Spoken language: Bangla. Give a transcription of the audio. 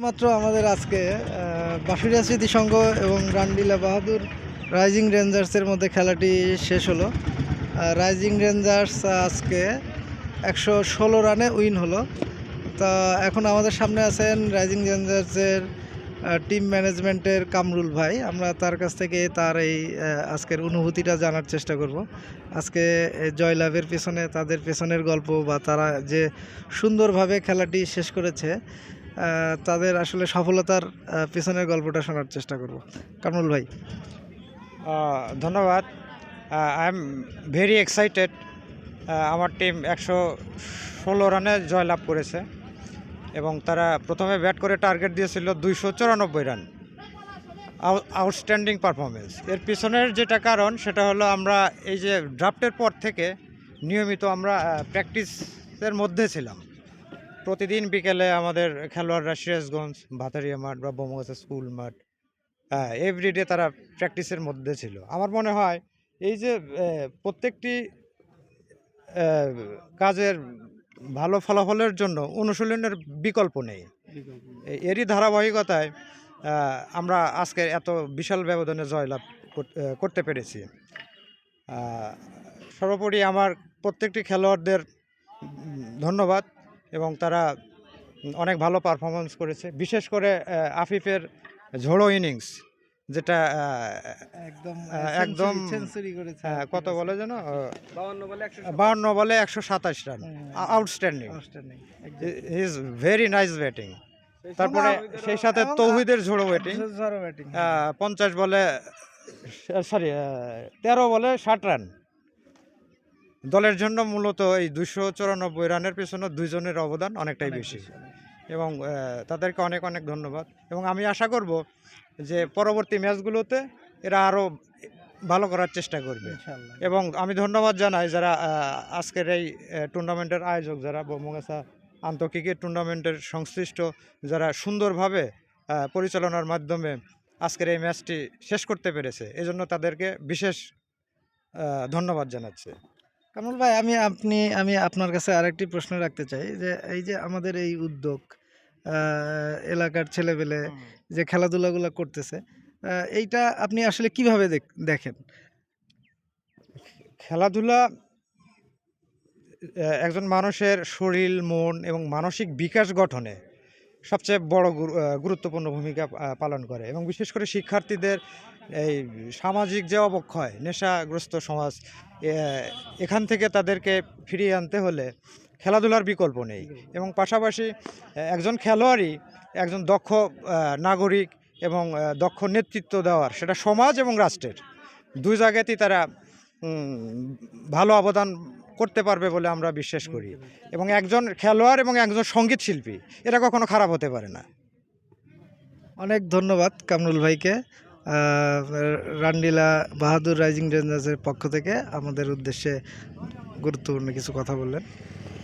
মাত্র আমাদের আজকে বাঁশুড়িয়া স্মৃতি সংঘ এবং রান্ডিলা বাহাদুর রাইজিং রেঞ্জার্সের মধ্যে খেলাটি শেষ হলো। রাইজিং রেঞ্জার্স আজকে 116 রানে উইন হলো। তা এখন আমাদের সামনে আছেন রাইজিং রেঞ্জার্সের টিম ম্যানেজমেন্টের কামরুল ভাই। আমরা তার কাছ থেকে তার এই আজকের অনুভূতিটা জানার চেষ্টা করব। আজকে জয়লাভের পেছনে তাদের পেছনের গল্প বা তারা যে সুন্দরভাবে খেলাটি শেষ করেছে তাদের আসলে সফলতার পেছনের গল্পটা শোনার চেষ্টা করব। কামরুল ভাই। ধন্যবাদ। I am very excited. আমার টিম 116 রানে জয়লাভ করেছে এবং তারা প্রথমে ব্যাট করে টার্গেট দিয়েছিল 294 রান। Outstanding performance. এর পিছনের যেটা কারণ সেটা হলো আমরা এই যে ড্রাফটের পর থেকে নিয়মিত আমরা প্র্যাকটিসের মধ্যে ছিলাম। প্রতিদিন বিকেলে আমাদের খেলোয়াড়রা সিরাজগঞ্জ, ভাতারিয়া মাঠ বা বোমগাছা স্কুল মাঠ এভরিডে তারা প্র্যাকটিসের মধ্যে ছিল। আমার মনে হয় এই যে প্রত্যেকটি কাজের ভালো ফলাফলের জন্য অনুশীলনের বিকল্প নেই। এরই ধারাবাহিকতায় আমরা আজকে এত বিশাল ব্যবধানে জয়লাভ করতে পেরেছি। সর্বোপরি আমার প্রত্যেকটি খেলোয়াড়দের ধন্যবাদ এবং তারা অনেক ভালো পারফরমেন্স করেছে। বিশেষ করে আফিফের ঝোড়ো ইনিংস, যেটা একদম সেঞ্চুরি করেছে। কত বলে যেন 52 বলে 127 run. Outstanding, he is very nice batting. তারপরে সেই সাথে তৌহিদের ঝোড়ো ব্যাটিং, 50 বলে 13 বলে 60 রান। দলের জন্য মূলত এই 294 রানের পেছনে দুইজনের অবদান অনেকটাই বেশি এবং তাদেরকে অনেক অনেক ধন্যবাদ। এবং আমি আশা করব যে পরবর্তী ম্যাচগুলোতে এরা আরও ভালো করার চেষ্টা করবে। এবং আমি ধন্যবাদ জানাই যারা আজকের এই টুর্নামেন্টের আয়োজক, যারা বোমগাছা আন্তঃ ক্রিকেট টুর্নামেন্টের সংশ্লিষ্ট, যারা সুন্দরভাবে পরিচালনার মাধ্যমে আজকের এই ম্যাচটি শেষ করতে পেরেছে, এজন্য তাদেরকে বিশেষ ধন্যবাদ জানাচ্ছি। কামরুল ভাই, আমি আপনার কাছে আরেকটি প্রশ্ন রাখতে চাই যে এই যে আমাদের এই উদ্যোগ এলাকার ছেলেপেলে যে খেলাধুলাগুলো করতেছে, এইটা আপনি আসলে কিভাবে দেখেন? খেলাধুলা একজন মানুষের শরীর, মন এবং মানসিক বিকাশ গঠনে সবচেয়ে বড় গুরুত্বপূর্ণ ভূমিকা পালন করে এবং বিশেষ করে শিক্ষার্থীদের এই সামাজিক যে অবক্ষয়, নেশাগ্রস্ত সমাজ, এখান থেকে তাদেরকে ফিরিয়ে আনতে হলে খেলাধুলার বিকল্প নেই। এবং পাশাপাশি একজন খেলোয়াড়ই একজন দক্ষ নাগরিক এবং দক্ষ নেতৃত্ব দেওয়ার, সেটা সমাজ এবং রাষ্ট্রের দুই জায়গাতেই তারা ভালো অবদান করতে পারবে বলে আমরা বিশ্বাস করি। এবং একজন খেলোয়াড় এবং একজন সঙ্গীত শিল্পী এরা কখনো খারাপ হতে পারে না। অনেক ধন্যবাদ কামরুল ভাইকে। রান্ডিলা বাহাদুর রাইজিং রেঞ্জার্সের পক্ষ থেকে আমাদের উদ্দেশ্যে গুরুত্বপূর্ণ কিছু কথা বললেন।